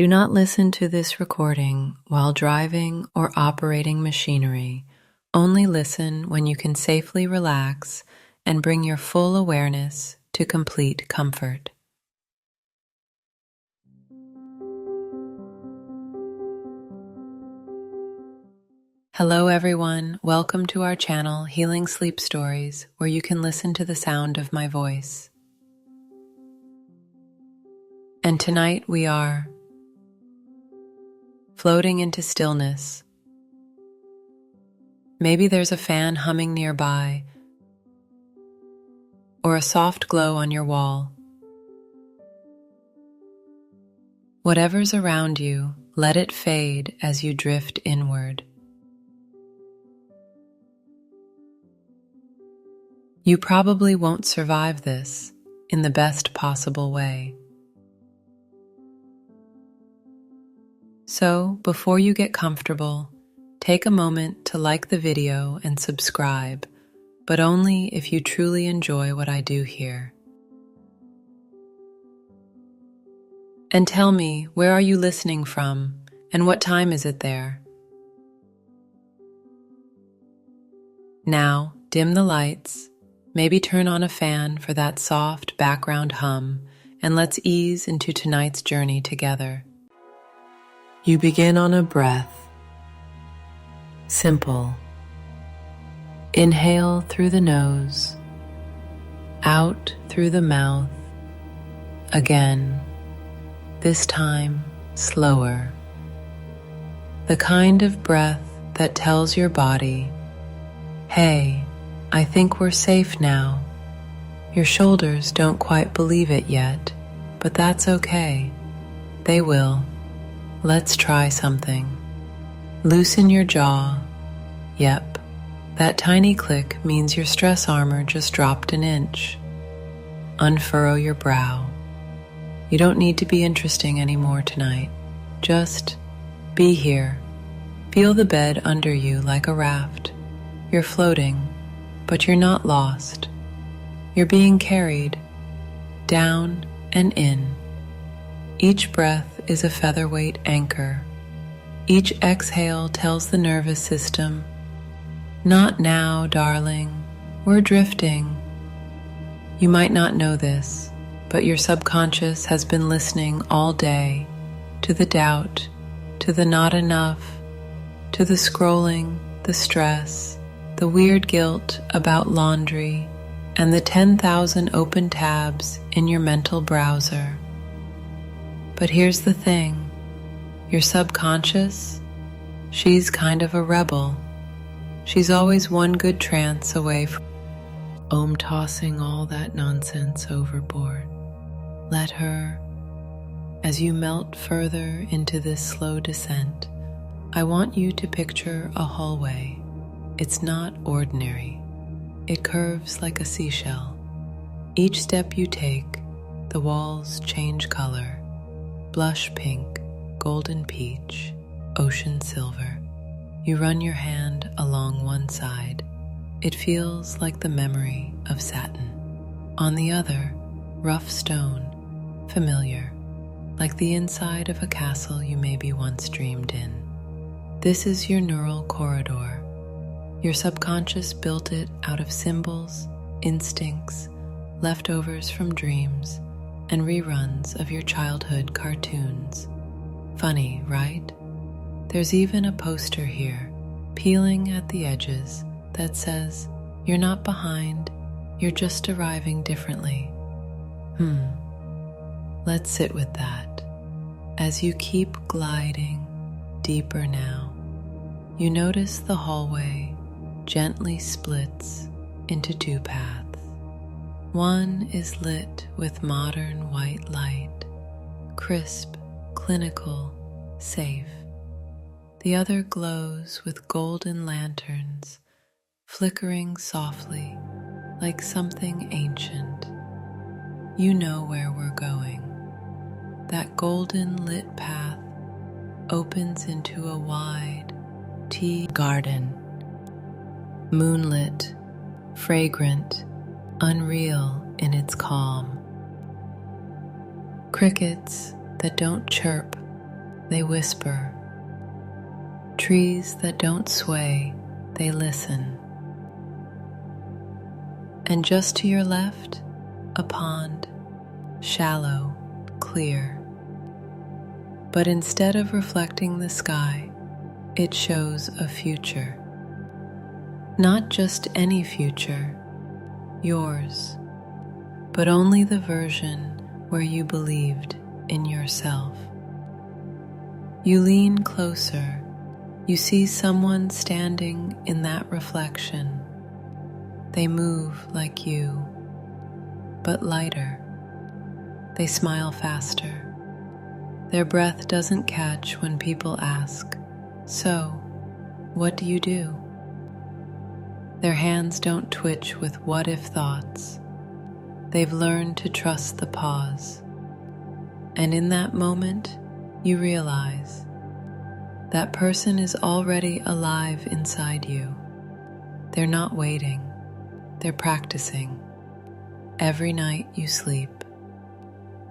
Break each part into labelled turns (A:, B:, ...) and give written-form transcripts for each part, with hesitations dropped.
A: Do not listen to this recording while driving or operating machinery. Only listen when you can safely relax and bring your full awareness to complete comfort. Hello everyone, welcome to our channel Healing Sleep Stories, where you can listen to the sound of my voice. And tonight we are floating into stillness. Maybe there's a fan humming nearby or a soft glow on your wall. Whatever's around you, let it fade as you drift inward. You probably won't survive this in the best possible way. So, before you get comfortable, take a moment to like the video and subscribe, but only if you truly enjoy what I do here. And tell me, where are you listening from, and what time is it there? Now, dim the lights, maybe turn on a fan for that soft background hum, and let's ease into tonight's journey together. You begin on a breath. Simple. Inhale through the nose, out through the mouth. Again, this time slower. The kind of breath that tells your body, hey, I think we're safe now. Your shoulders don't quite believe it yet, but that's okay. They will. Let's try something. Loosen your jaw. Yep, that tiny click means your stress armor just dropped an inch. Unfurrow your brow. You don't need to be interesting anymore tonight. Just be here. Feel the bed under you like a raft. You're floating, but you're not lost. You're being carried down and in. Each breath is a featherweight anchor. Each exhale tells the nervous system, not now, darling, we're drifting. You might not know this, but your subconscious has been listening all day to the doubt, to the not enough, to the scrolling, the stress, the weird guilt about laundry, and the 10,000 open tabs in your mental browser. But here's the thing, your subconscious, she's kind of a rebel. She's always one good trance away from tossing all that nonsense overboard. Let her, as you melt further into this slow descent, I want you to picture a hallway. It's not ordinary. It curves like a seashell. Each step you take, the walls change color. Blush pink, golden peach, ocean silver. You run your hand along one side. It feels like the memory of satin. On the other, rough stone, familiar, like the inside of a castle you maybe once dreamed in. This is your neural corridor. Your subconscious built it out of symbols, instincts, leftovers from dreams, and reruns of your childhood cartoons. Funny, right? There's even a poster here, peeling at the edges, that says, you're not behind, you're just arriving differently. Let's sit with that. As you keep gliding deeper now, you notice the hallway gently splits into two paths. One is lit with modern white light, crisp, clinical, safe. The other glows with golden lanterns, flickering softly like something ancient. You know where we're going. That golden lit path opens into a wide tea garden, moonlit, fragrant, unreal in its calm. Crickets that don't chirp they whisper. Trees that don't sway, they listen. And just to your left, a pond, shallow, clear. But instead of reflecting the sky, it shows a future. Not just any future, yours, but only the version where you believed in yourself. You lean closer, you see someone standing in that reflection. They move like you, but lighter. They smile faster. Their breath doesn't catch when people ask, "So, what do you do?" Their hands don't twitch with what-if thoughts. They've learned to trust the pause. And in that moment, you realize that person is already alive inside you. They're not waiting. They're practicing. Every night you sleep.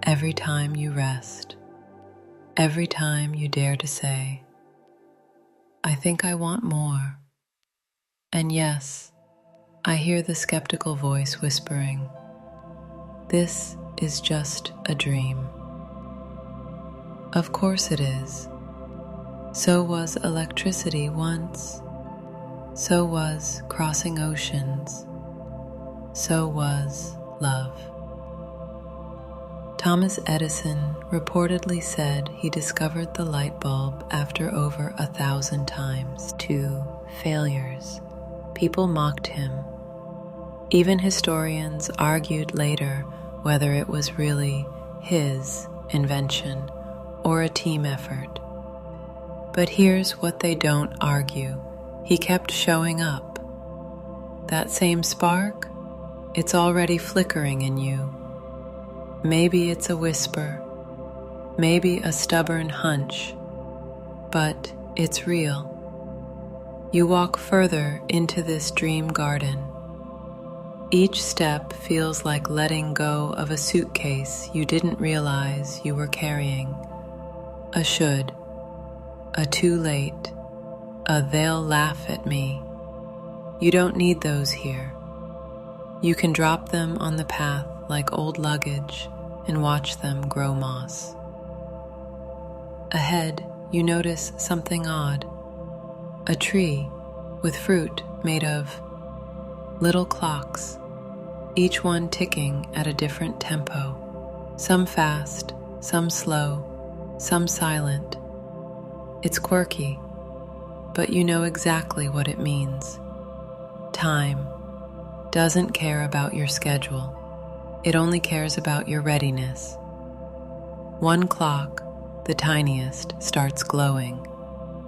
A: Every time you rest. Every time you dare to say, "I think I want more." And yes, I hear the skeptical voice whispering, "This is just a dream." Of course it is. So was electricity once. So was crossing oceans. So was love. Thomas Edison reportedly said he discovered the light bulb after over 1,000 times. 2 failures. People mocked him. Even historians argued later whether it was really his invention or a team effort. But here's what they don't argue. He kept showing up. That same spark, it's already flickering in you. Maybe it's a whisper, maybe a stubborn hunch, but it's real. You walk further into this dream garden. Each step feels like letting go of a suitcase you didn't realize you were carrying. A should, a too late, a they'll laugh at me. You don't need those here. You can drop them on the path like old luggage and watch them grow moss. Ahead, you notice something odd. A tree with fruit made of little clocks, each one ticking at a different tempo, some fast, some slow, some silent. It's quirky, but you know exactly what it means. Time doesn't care about your schedule. It only cares about your readiness. One clock, the tiniest, starts glowing.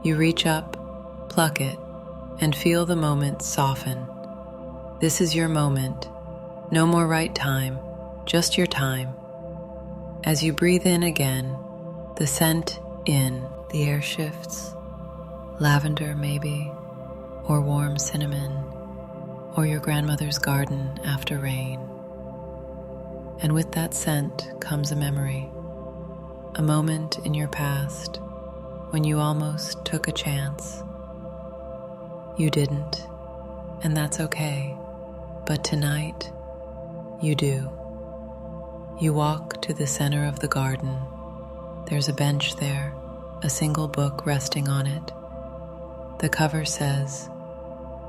A: You reach up, pluck it, and feel the moment soften. This is your moment. No more right time, just your time. As you breathe in again, the scent in, the air shifts. Lavender maybe, or warm cinnamon, or your grandmother's garden after rain. And with that scent comes a memory, a moment in your past when you almost took a chance. You didn't, and that's okay, but tonight, you do. You walk to the center of the garden. There's a bench there, a single book resting on it. The cover says,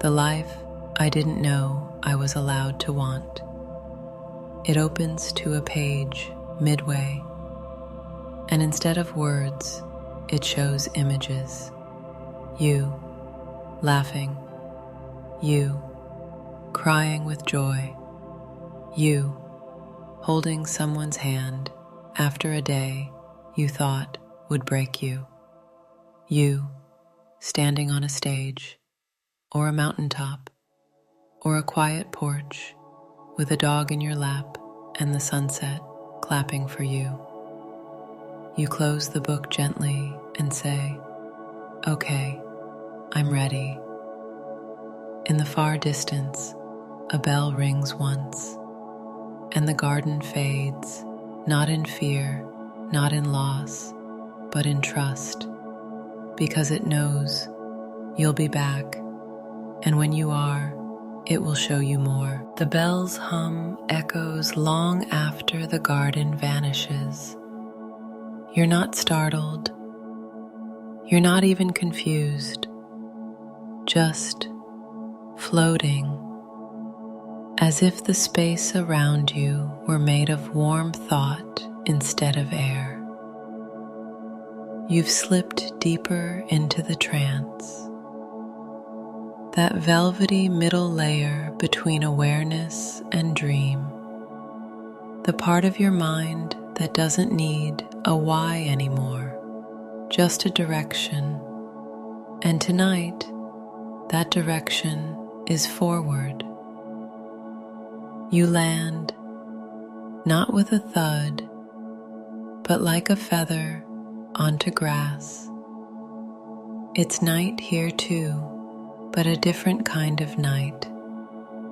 A: "The life I didn't know I was allowed to want." It opens to a page midway, and instead of words, it shows images. You, laughing. You, crying with joy. You, holding someone's hand after a day you thought would break you. You, standing on a stage, or a mountaintop, or a quiet porch, with a dog in your lap and the sunset clapping for you. You close the book gently and say, "Okay, I'm ready." In the far distance, a bell rings once, and the garden fades, not in fear, not in loss, but in trust, because it knows you'll be back, and when you are, it will show you more. The bell's hum echoes long after the garden vanishes. You're not startled. You're not even confused. Just floating, as if the space around you were made of warm thought instead of air. You've slipped deeper into the trance, that velvety middle layer between awareness and dream, the part of your mind that doesn't need a why anymore, just a direction. And tonight, that direction is forward. You land, not with a thud, but like a feather onto grass. It's night here too, but a different kind of night,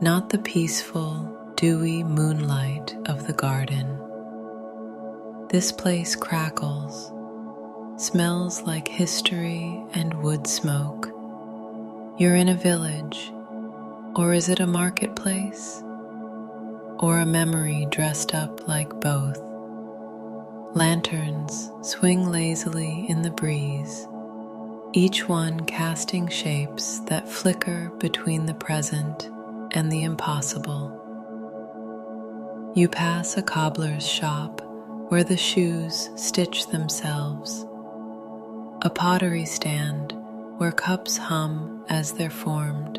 A: not the peaceful, dewy moonlight of the garden. This place crackles, smells like history and wood smoke. You're in a village, or is it a marketplace? Or a memory dressed up like both? Lanterns swing lazily in the breeze, each one casting shapes that flicker between the present and the impossible. You pass a cobbler's shop where the shoes stitch themselves, a pottery stand where cups hum as they're formed,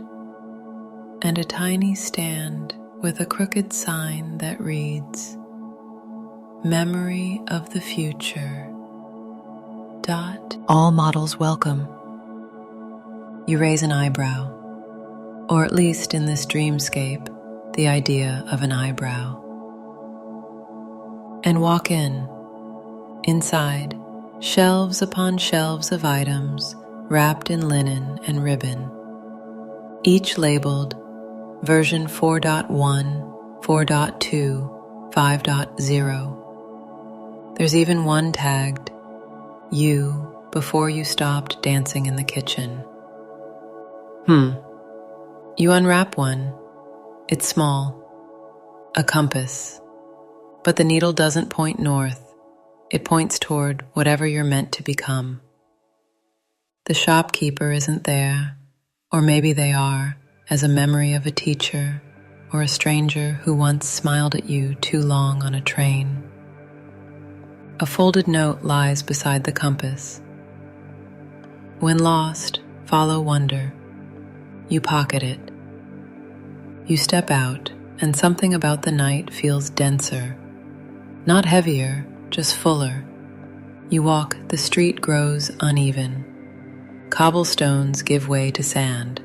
A: and a tiny stand with a crooked sign that reads, "Memory of the Future. All models welcome." You raise an eyebrow, or at least in this dreamscape, the idea of an eyebrow, and walk in. Inside, shelves upon shelves of items wrapped in linen and ribbon, each labeled version 4.1, 4.2, 5.0. There's even one tagged, "You, before you stopped dancing in the kitchen." You unwrap one. It's small, a compass, but the needle doesn't point north. It points toward whatever you're meant to become. The shopkeeper isn't there, or maybe they are, as a memory of a teacher or a stranger who once smiled at you too long on a train. A folded note lies beside the compass. When lost, follow wonder. You pocket it. You step out, and something about the night feels denser. Not heavier, just fuller. You walk, the street grows uneven. Cobblestones give way to sand.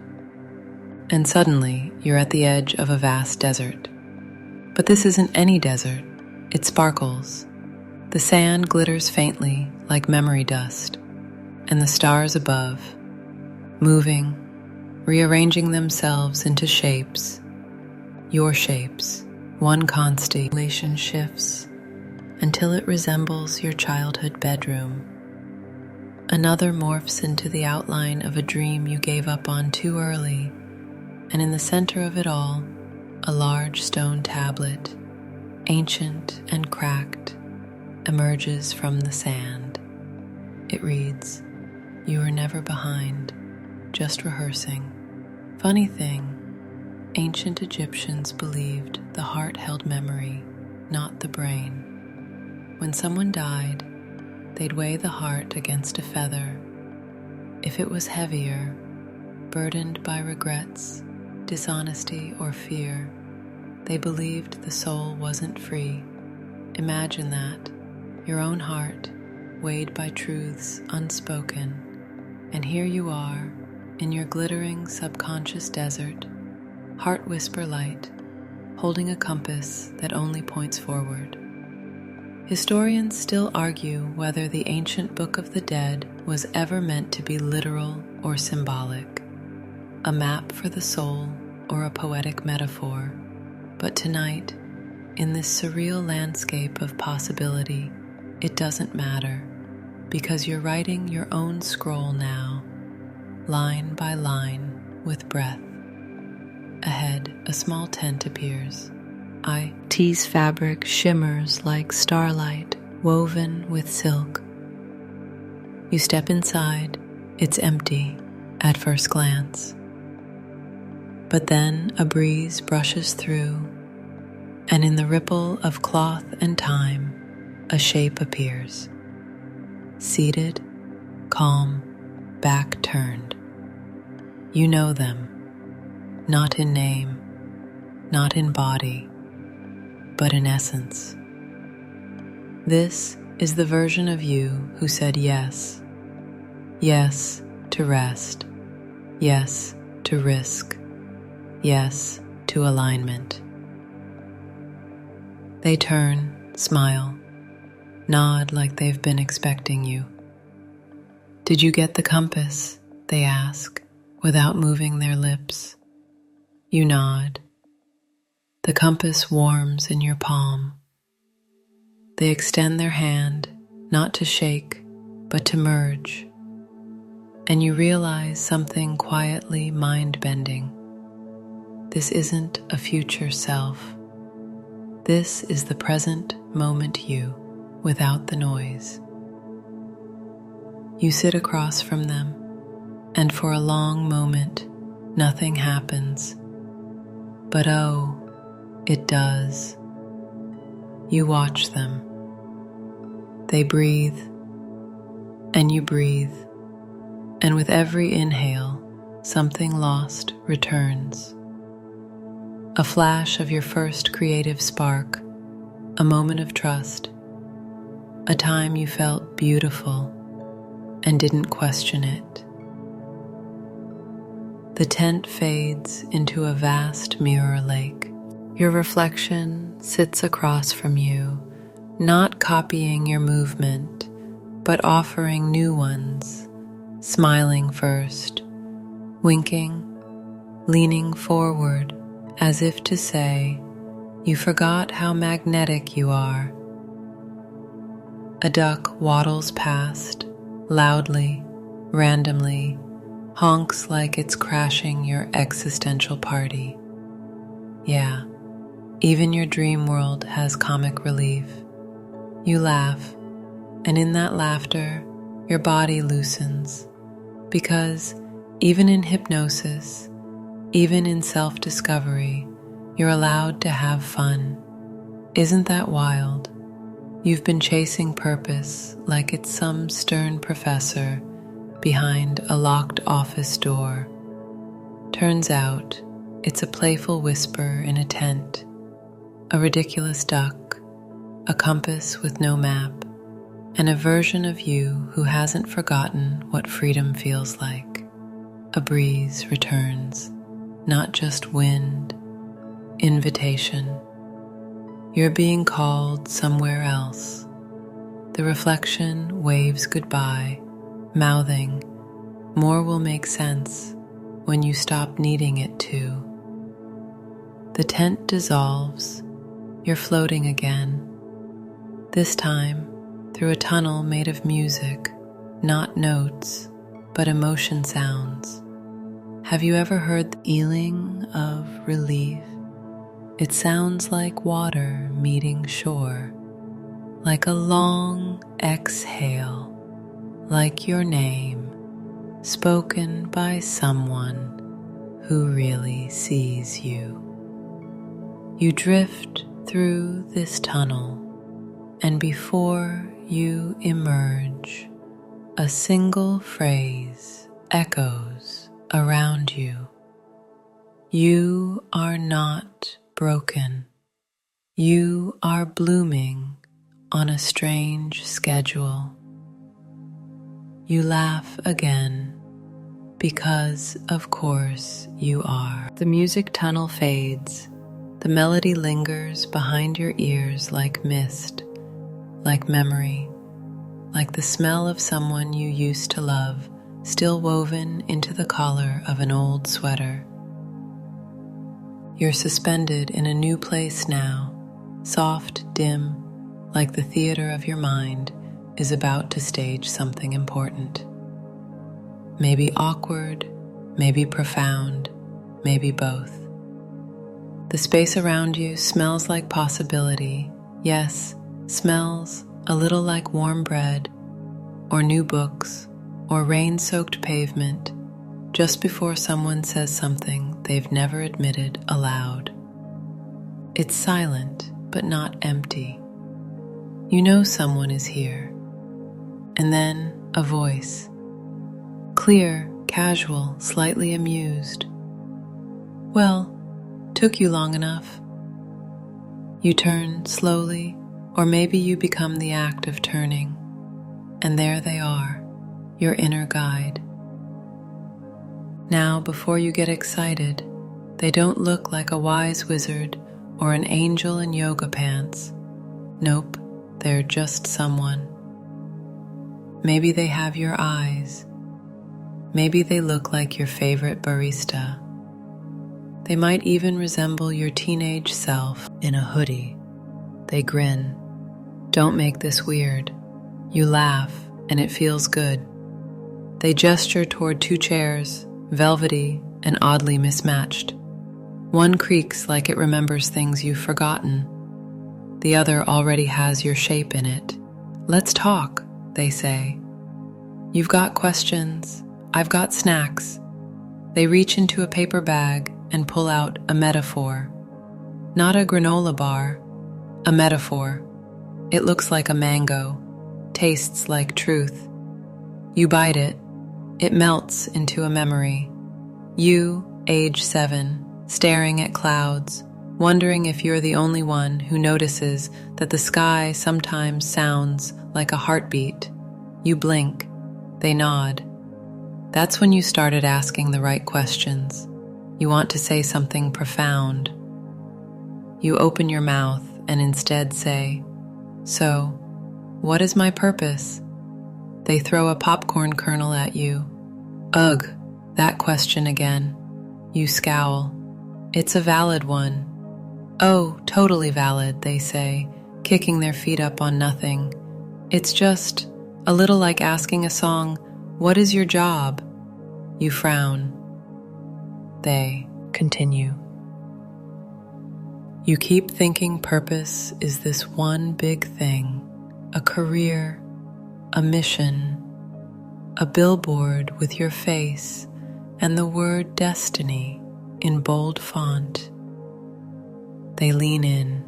A: And suddenly, you're at the edge of a vast desert. But this isn't any desert. It sparkles. The sand glitters faintly like memory dust, and the stars above, moving, rearranging themselves into shapes. Your shapes, one constellation shifts until it resembles your childhood bedroom. Another morphs into the outline of a dream you gave up on too early, and in the center of it all, a large stone tablet, ancient and cracked, emerges from the sand. It reads, "You were never behind, just rehearsing." Funny thing, ancient Egyptians believed the heart held memory, not the brain. When someone died, they'd weigh the heart against a feather. If it was heavier, burdened by regrets, dishonesty, or fear, they believed the soul wasn't free. Imagine that, your own heart, weighed by truths unspoken, and here you are, in your glittering subconscious desert, heart whisper light, holding a compass that only points forward. Historians still argue whether the ancient Book of the Dead was ever meant to be literal or symbolic, a map for the soul or a poetic metaphor. But tonight, in this surreal landscape of possibility, it doesn't matter. because you're writing your own scroll now, line by line with breath. Ahead, a small tent appears. Tease fabric shimmers like starlight woven with silk. You step inside. It's empty at first glance. But then a breeze brushes through, and in the ripple of cloth and time, a shape appears. Seated, calm, back turned. You know them, not in name, not in body, but in essence. This is the version of you who said yes. Yes to rest. Yes to risk. Yes to alignment. They turn, smile, nod like they've been expecting you. Did you get the compass? They ask, without moving their lips. You nod. The compass warms in your palm. They extend their hand, not to shake, but to merge. And you realize something quietly mind-bending. This isn't a future self. This is the present moment you, without the noise. You sit across from them, and for a long moment, nothing happens. But oh, it does. You watch them. They breathe, and you breathe, and with every inhale, something lost returns. A flash of your first creative spark, a moment of trust, a time you felt beautiful and didn't question it. The tent fades into a vast mirror lake. Your reflection sits across from you, not copying your movement, but offering new ones, smiling first, winking, leaning forward, as if to say, you forgot how magnetic you are. A duck waddles past, loudly, randomly, honks like it's crashing your existential party. Yeah, even your dream world has comic relief. You laugh, and in that laughter, your body loosens, because even in hypnosis, even in self-discovery, you're allowed to have fun. Isn't that wild? You've been chasing purpose like it's some stern professor behind a locked office door. Turns out, it's a playful whisper in a tent, a ridiculous duck, a compass with no map, and a version of you who hasn't forgotten what freedom feels like. A breeze returns, not just wind, invitation. You're being called somewhere else. The reflection waves goodbye, mouthing, more will make sense when you stop needing it to. The tent dissolves, you're floating again, this time through a tunnel made of music, not notes, but emotion sounds. Have you ever heard the feeling of relief? It sounds like water meeting shore, like a long exhale, like your name, spoken by someone who really sees you. You drift through this tunnel, and before you emerge, a single phrase echoes around you. You are not broken. You are blooming on a strange schedule. You laugh again, because of course you are. The music tunnel fades. The melody lingers behind your ears like mist, like memory, like the smell of someone you used to love, still woven into the collar of an old sweater. You're suspended in a new place now, soft, dim, like the theater of your mind, is about to stage something important. Maybe awkward, maybe profound, maybe both. The space around you smells like possibility. Yes, smells a little like warm bread, or new books, or rain-soaked pavement, just before someone says something they've never admitted aloud. It's silent, but not empty. You know someone is here. And then a voice. Clear, casual, slightly amused. Well, took you long enough. You turn slowly, or maybe you become the act of turning. And there they are, your inner guide. Now, before you get excited, they don't look like a wise wizard or an angel in yoga pants. Nope, they're just someone. Maybe they have your eyes. Maybe they look like your favorite barista. They might even resemble your teenage self in a hoodie. They grin. Don't make this weird. You laugh, and it feels good. They gesture toward two chairs, velvety and oddly mismatched. One creaks like it remembers things you've forgotten. The other already has your shape in it. Let's talk, they say. You've got questions. I've got snacks. They reach into a paper bag and pull out a metaphor. Not a granola bar, a metaphor. It looks like a mango, tastes like truth. You bite it. It melts into a memory. You, age 7, staring at clouds, wondering if you're the only one who notices that the sky sometimes sounds like a heartbeat. You blink. They nod. That's when you started asking the right questions. You want to say something profound. You open your mouth and instead say, "So, what is my purpose?" They throw a popcorn kernel at you. Ugh, that question again. You scowl. It's a valid one. Oh, totally valid, they say, kicking their feet up on nothing. It's just a little like asking a song, "What is your job?" You frown. They continue. You keep thinking purpose is this one big thing, a career, a mission, a billboard with your face and the word destiny in bold font. They lean in,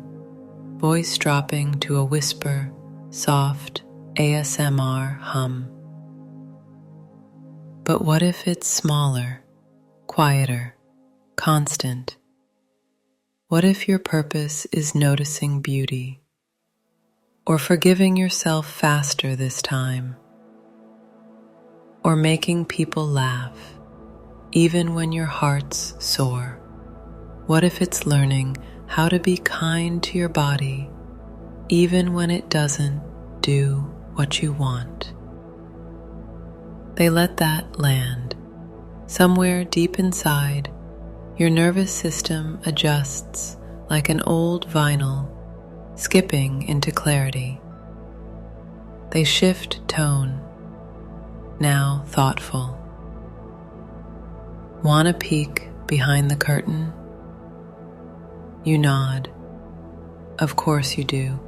A: voice dropping to a whisper, soft ASMR hum. But what if it's smaller, quieter, constant? What if your purpose is noticing beauty, or forgiving yourself faster this time, or making people laugh, even when your heart's sore? What if it's learning how to be kind to your body, even when it doesn't do what you want? They let that land. Somewhere deep inside, your nervous system adjusts like an old vinyl, skipping into clarity. They shift tone, now thoughtful. Want a peek behind the curtain? You nod. Of course you do.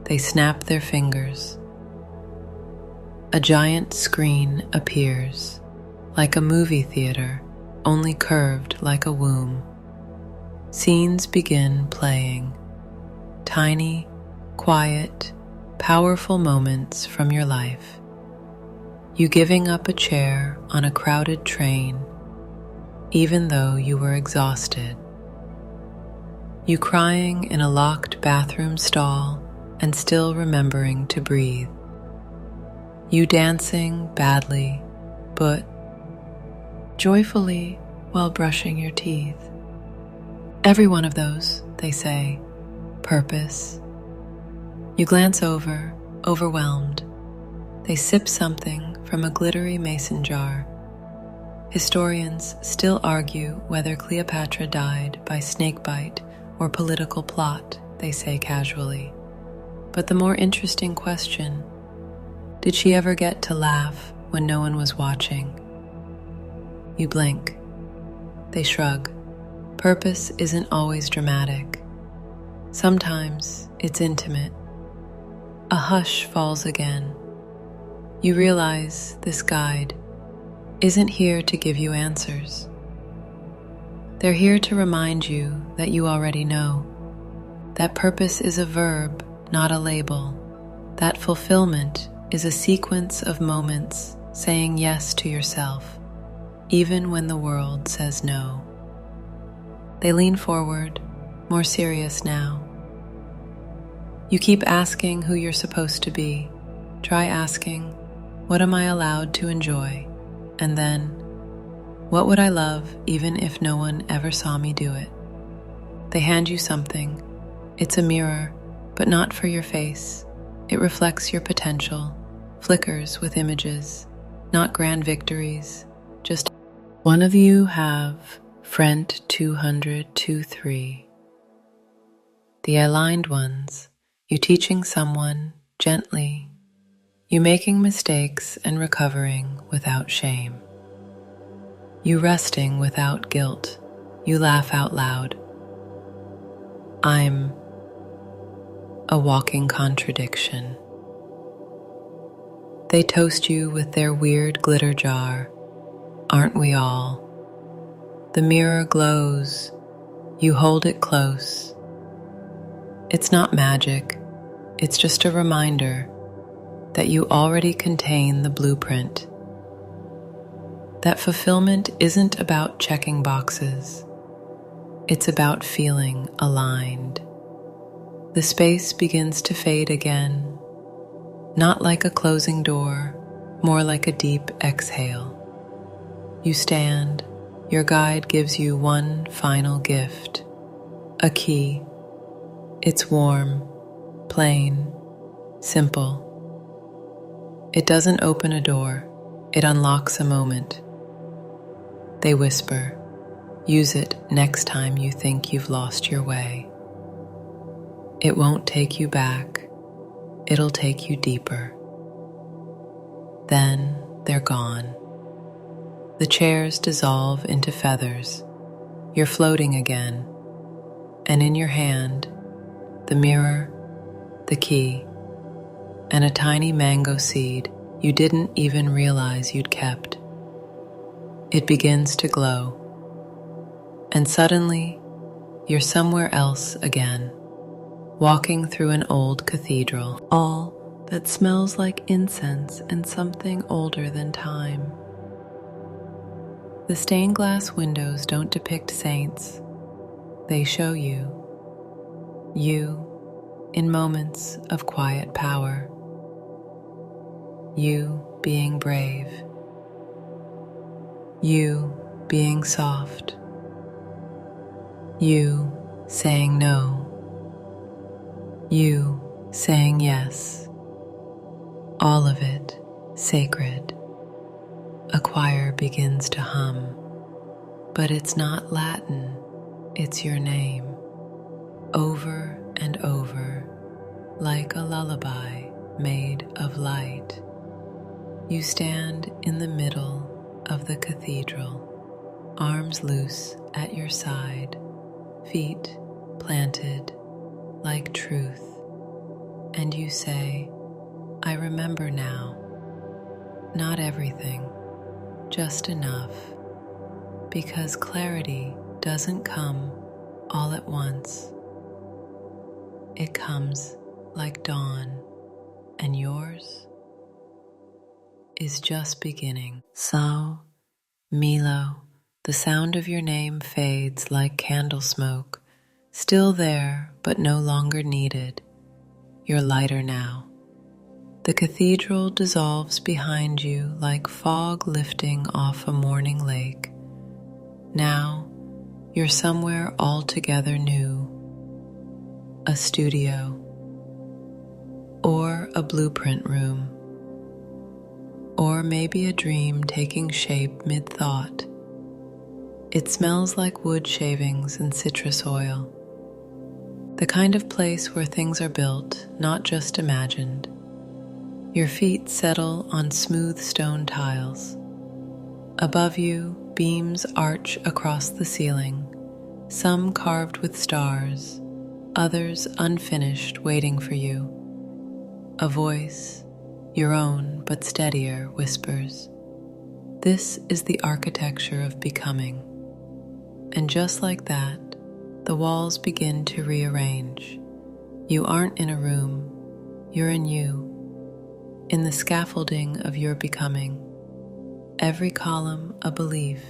A: They snap their fingers. A giant screen appears, like a movie theater, only curved like a womb. Scenes begin playing. Tiny, quiet, powerful moments from your life. You giving up a chair on a crowded train, even though you were exhausted. You crying in a locked bathroom stall and still remembering to breathe. You dancing badly, but joyfully while brushing your teeth. Every one of those, they say, purpose. You glance over, overwhelmed. They sip something from a glittery mason jar. Historians still argue whether Cleopatra died by snakebite or political plot, they say casually. But the more interesting question Did she ever get to laugh when no one was watching? You blink. They shrug. Purpose isn't always dramatic. Sometimes it's intimate. A hush falls again. You realize this guide isn't here to give you answers. They're here to remind you that you already know. That purpose is a verb, not a label. That fulfillment is a sequence of moments saying yes to yourself, even when the world says no. They lean forward, more serious now. You keep asking who you're supposed to be. Try asking, what am I allowed to enjoy? And then, what would I love even if no one ever saw me do it? They hand you something. It's a mirror, but not for your face. It reflects your potential, flickers with images, not grand victories, just one of you have friend 200-23. The aligned ones, you teaching someone gently, you making mistakes and recovering without shame. You resting without guilt, you laugh out loud. I'm a walking contradiction. They toast you with their weird glitter jar, aren't we all? The mirror glows, you hold it close. It's not magic, it's just a reminder that you already contain the blueprint. That fulfillment isn't about checking boxes, it's about feeling aligned. The space begins to fade again, not like a closing door, more like a deep exhale. You stand, your guide gives you one final gift, a key. It's warm, plain, simple. It doesn't open a door, it unlocks a moment. They whisper, use it next time you think you've lost your way. It won't take you back, it'll take you deeper. Then they're gone. The chairs dissolve into feathers. You're floating again, and in your hand, the mirror, the key, and a tiny mango seed you didn't even realize you'd kept. It begins to glow, and suddenly you're somewhere else again, walking through an old cathedral, all that smells like incense and something older than time. The stained glass windows don't depict saints, they show you in moments of quiet power, you being brave, you being soft, you saying no, you saying yes, all of it sacred. A choir begins to hum, but it's not Latin, it's your name, over and over, like a lullaby made of light. You stand in the middle of the cathedral, arms loose at your side, feet planted like truth, and you say, I remember now, not everything, just enough, because clarity doesn't come all at once. It comes like dawn, and yours is just beginning. So, Milo, the sound of your name fades like candle smoke, still there but no longer needed. You're lighter now. The cathedral dissolves behind you like fog lifting off a morning lake. Now, you're somewhere altogether new. A studio, or a blueprint room, or maybe a dream taking shape mid-thought. It smells like wood shavings and citrus oil, the kind of place where things are built, not just imagined. Your feet settle on smooth stone tiles. Above you, beams arch across the ceiling, some carved with stars, others unfinished, waiting for you. A voice, your own but steadier, whispers, "This is the architecture of becoming." And just like that, the walls begin to rearrange. You aren't in a room, you're in you, in the scaffolding of your becoming. Every column a belief,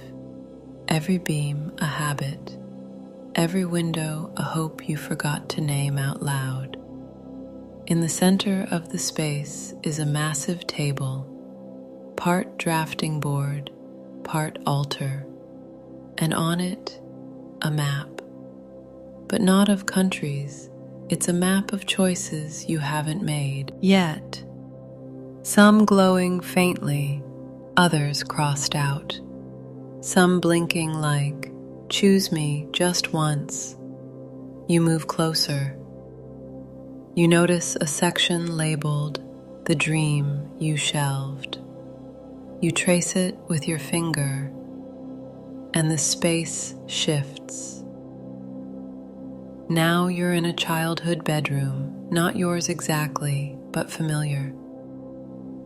A: every beam a habit, every window a hope you forgot to name out loud. In the center of the space is a massive table, part drafting board, part altar, and on it, a map. But not of countries, it's a map of choices you haven't made yet. Some glowing faintly, others crossed out. Some blinking like, "Choose me just once." You move closer. You notice a section labeled, "The dream you shelved." You trace it with your finger, and the space shifts. Now you're in a childhood bedroom, not yours exactly, but familiar.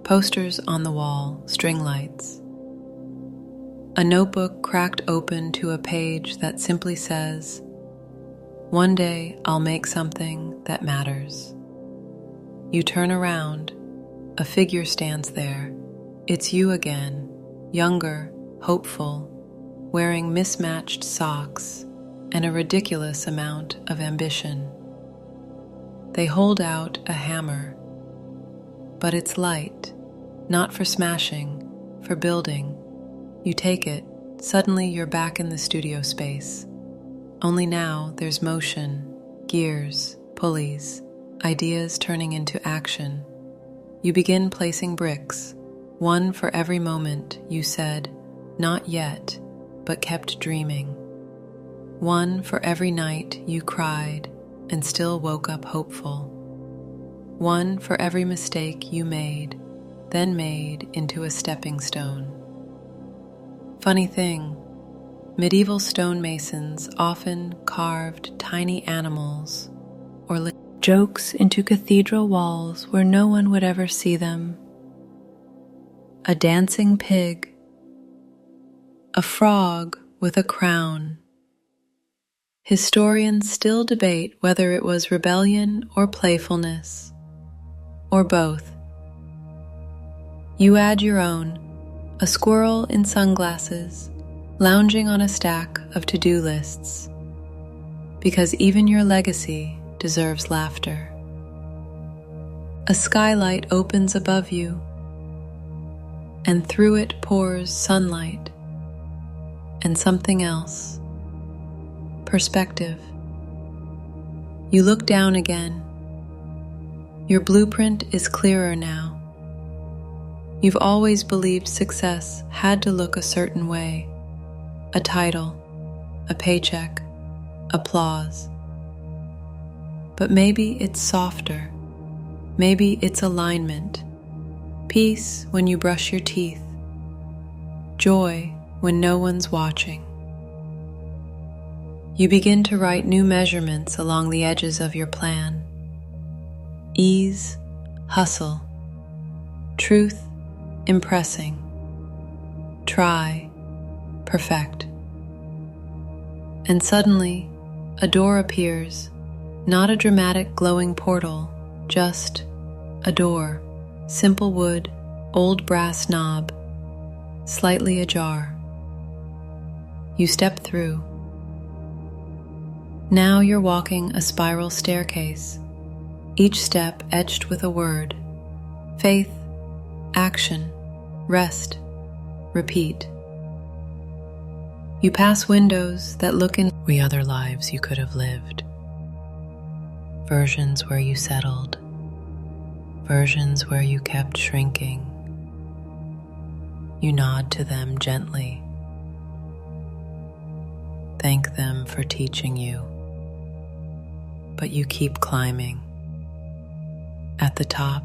A: Posters on the wall, string lights. A notebook cracked open to a page that simply says, "One day I'll make something that matters." You turn around, a figure stands there. It's you again, younger, hopeful, wearing mismatched socks and a ridiculous amount of ambition. They hold out a hammer, but it's light, not for smashing, for building. You take it, suddenly you're back in the studio space. Only now there's motion, gears, pulleys, ideas turning into action. You begin placing bricks, one for every moment you said, "Not yet," but kept dreaming. One for every night you cried and still woke up hopeful. One for every mistake you made, then made into a stepping stone. Funny thing, medieval stonemasons often carved tiny animals or lit jokes into cathedral walls where no one would ever see them. A dancing pig, a frog with a crown. Historians still debate whether it was rebellion or playfulness, or both. You add your own, a squirrel in sunglasses, lounging on a stack of to-do lists, because even your legacy deserves laughter. A skylight opens above you, and through it pours sunlight and something else. Perspective. You look down again. Your blueprint is clearer now. You've always believed success had to look a certain way. A title, a paycheck, applause. But maybe it's softer. Maybe it's alignment. Peace when you brush your teeth. Joy when no one's watching. You begin to write new measurements along the edges of your plan. Ease, hustle. Truth, impressing. Try, perfect. And suddenly, a door appears, not a dramatic glowing portal, just a door, simple wood, old brass knob, slightly ajar. You step through. Now you're walking a spiral staircase, each step etched with a word: faith, action, rest, repeat. You pass windows that look in other lives you could have lived. Versions where you settled, versions where you kept shrinking. You nod to them gently. Thank them for teaching you. But you keep climbing. At the top,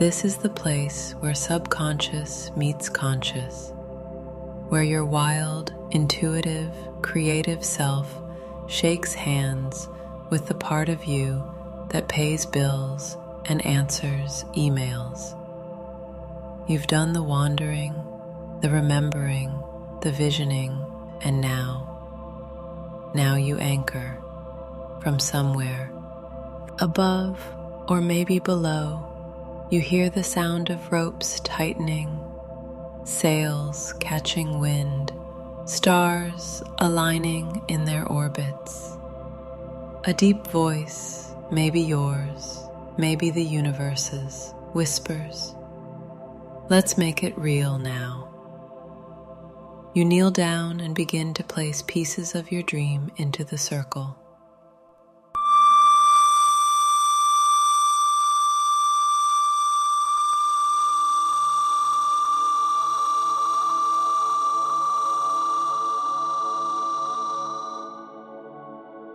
A: This is the place where subconscious meets conscious, where your wild, intuitive, creative self shakes hands with the part of you that pays bills and answers emails. You've done the wandering, the remembering, the visioning, and now you anchor from somewhere above or maybe below. You hear the sound of ropes tightening, sails catching wind, stars aligning in their orbits. A deep voice, maybe yours, maybe the universe's, whispers, "Let's make it real now." You kneel down and begin to place pieces of your dream into the circle.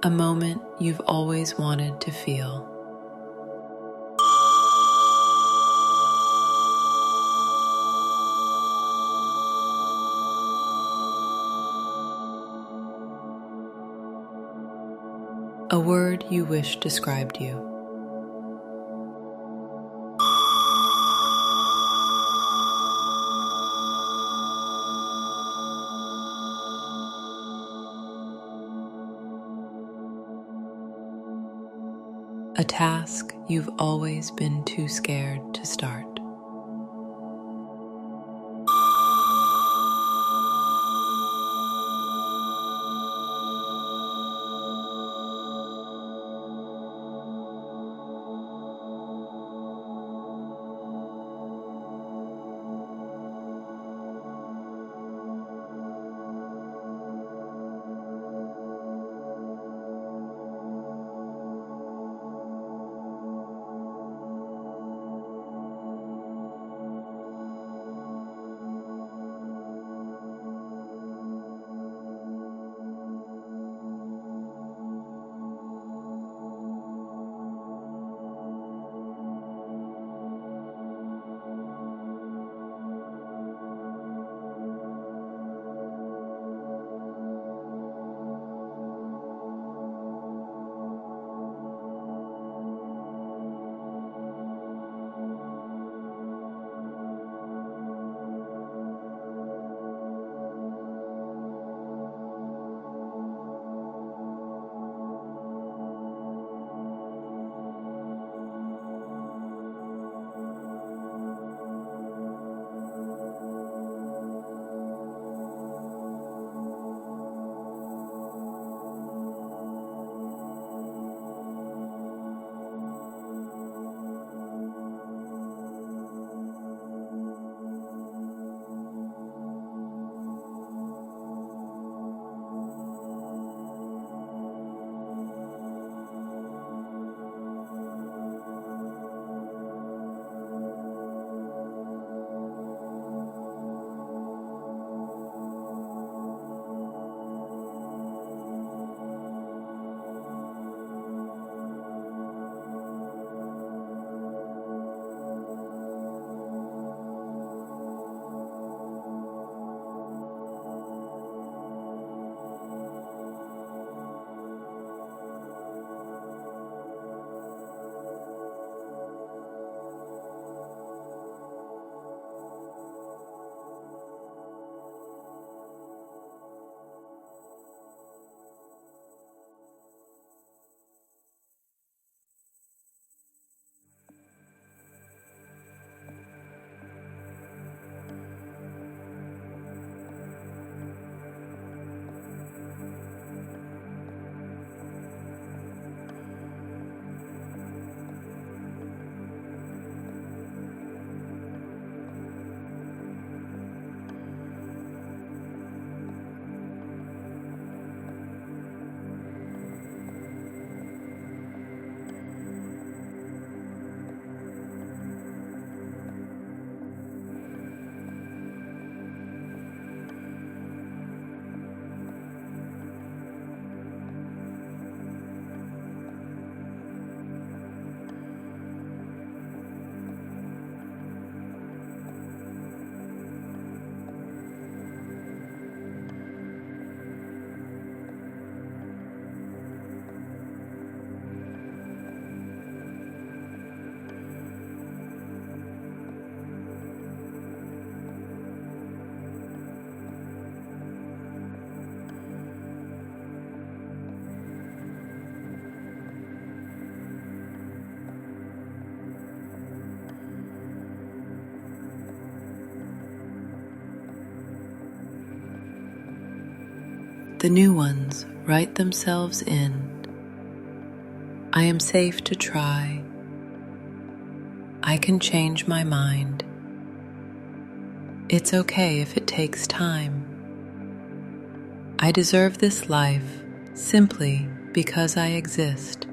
A: A moment you've always wanted to feel. A word you wish described you. A task you've always been too scared to start. the new ones write themselves in. I am safe to try. I can change my mind. It's okay if it takes time. I deserve this life simply because I exist.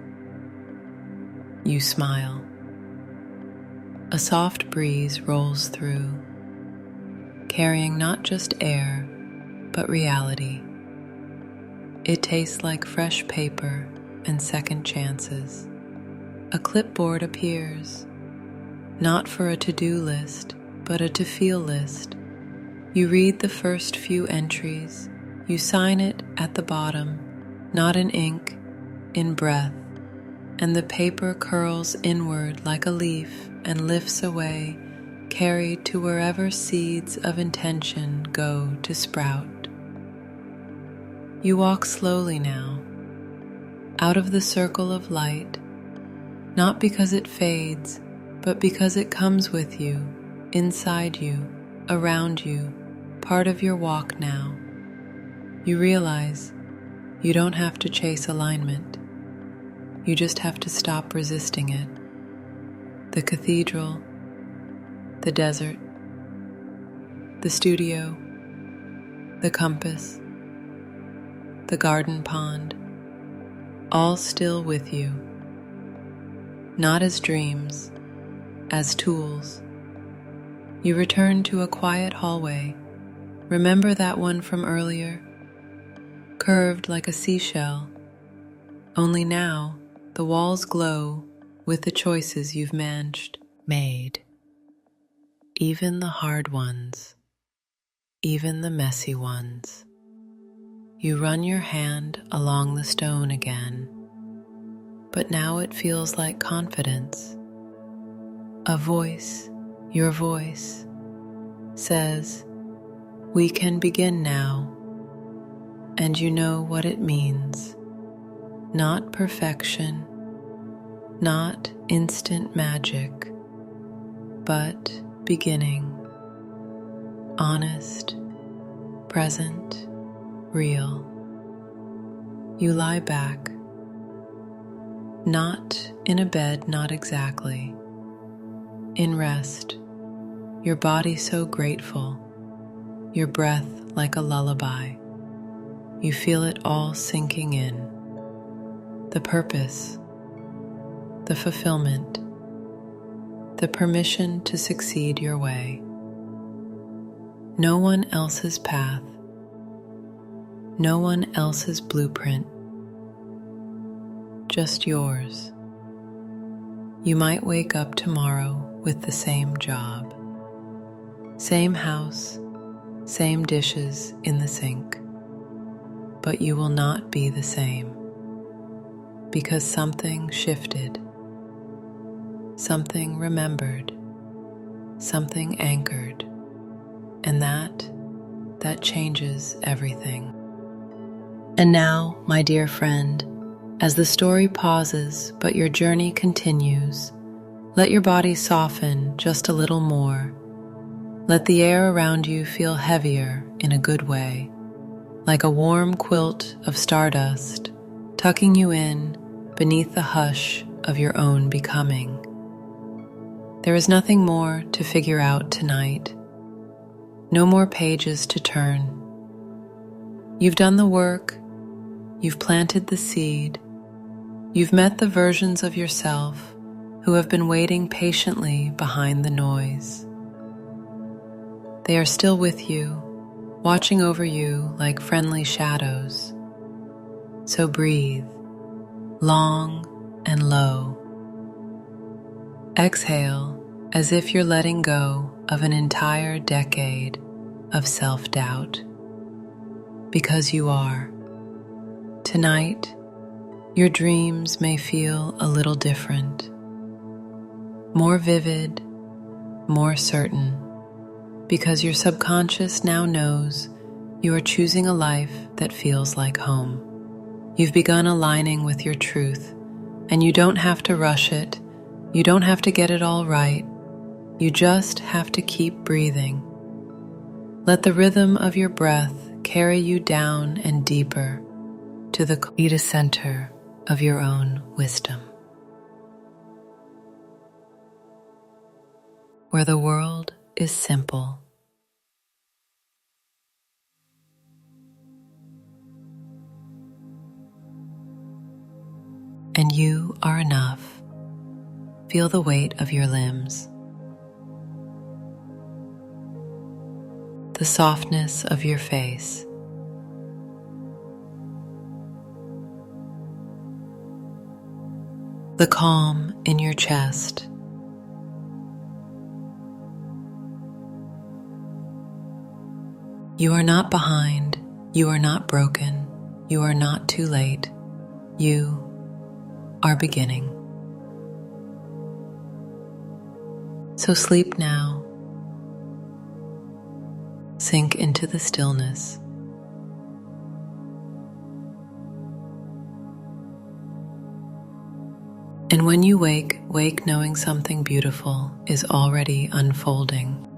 A: You smile. A soft breeze rolls through, carrying not just air, but reality. It tastes like fresh paper and second chances. A clipboard appears, not for a to-do list, but a to-feel list. You read the first few entries. You sign it at the bottom, not in ink, in breath, and the paper curls inward like a leaf and lifts away, carried to wherever seeds of intention go to sprout. You walk slowly now, out of the circle of light, not because it fades, but because it comes with you, inside you, around you, part of your walk now. You realize you don't have to chase alignment. You just have to stop resisting it. The cathedral, the desert, the studio, the compass, the garden pond, all still with you. Not as dreams, as tools. You return to a quiet hallway. Remember that one from earlier? Curved like a seashell. Only now, the walls glow with the choices you've made. Even the hard ones, even the messy ones. You run your hand along the stone again, but now it feels like confidence. A voice, your voice, says, "We can begin now," and you know what it means. Not perfection, not instant magic, but beginning. Honest, present, real. You lie back, not in a bed, not exactly. In rest, your body so grateful, your breath like a lullaby. You feel it all sinking in. The purpose, the fulfillment, the permission to succeed your way. No one else's path, no one else's blueprint, just yours. You might wake up tomorrow with the same job, same house, same dishes in the sink, but you will not be the same. Because something shifted, something remembered, something anchored, and that changes everything. And now, my dear friend, as the story pauses but your journey continues, let your body soften just a little more. Let the air around you feel heavier in a good way, like a warm quilt of stardust, tucking you in beneath the hush of your own becoming. There is nothing more to figure out tonight. No more pages to turn. You've done the work. You've planted the seed. You've met the versions of yourself who have been waiting patiently behind the noise. They are still with you, watching over you like friendly shadows. So breathe, long and low. Exhale as if you're letting go of an entire decade of self-doubt. Because you are. Tonight, your dreams may feel a little different, more vivid, more certain, because your subconscious now knows you are choosing a life that feels like home. You've begun aligning with your truth, and you don't have to rush it. You don't have to get it all right. You just have to keep breathing. Let the rhythm of your breath carry you down and deeper to the complete center of your own wisdom, where the world is simple and you are enough. Feel the weight of your limbs, the softness of your face, the calm in your chest. You are not behind, you are not broken, you are not too late, you are beginning. So sleep now, sink into the stillness. And when you wake knowing something beautiful is already unfolding.